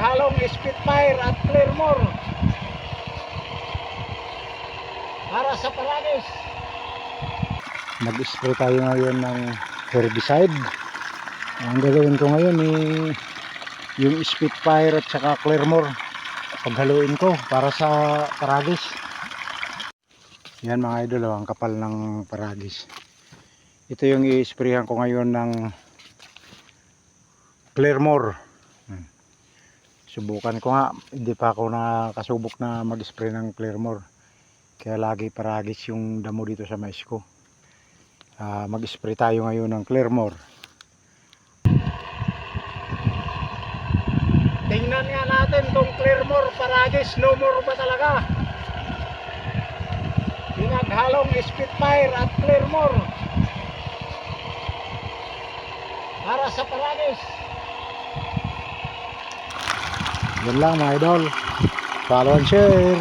Pinaghalong Spitfire at Clearmore para sa Paragis. Nag-spray tayo ngayon ng herbicide. Ang gagawin ko ngayon yung Spitfire at saka Clearmore, paghaluin ko para sa Paragis. Yan mga idol, ang kapal ng Paragis. Ito yung i-sprayan ko ngayon ng Clearmore. Subukan ko nga, hindi pa ako nakasubok na mag-spray ng Clearmore, kaya lagi Paragis yung damo dito sa mais ko. Mag-spray tayo ngayon ng Clearmore. Tingnan nga natin kung Clearmore, Paragis, no more ba talaga. Pinaghalong Spitfire at Clearmore para sa Paragis. Yan lang mga idol, follow and share.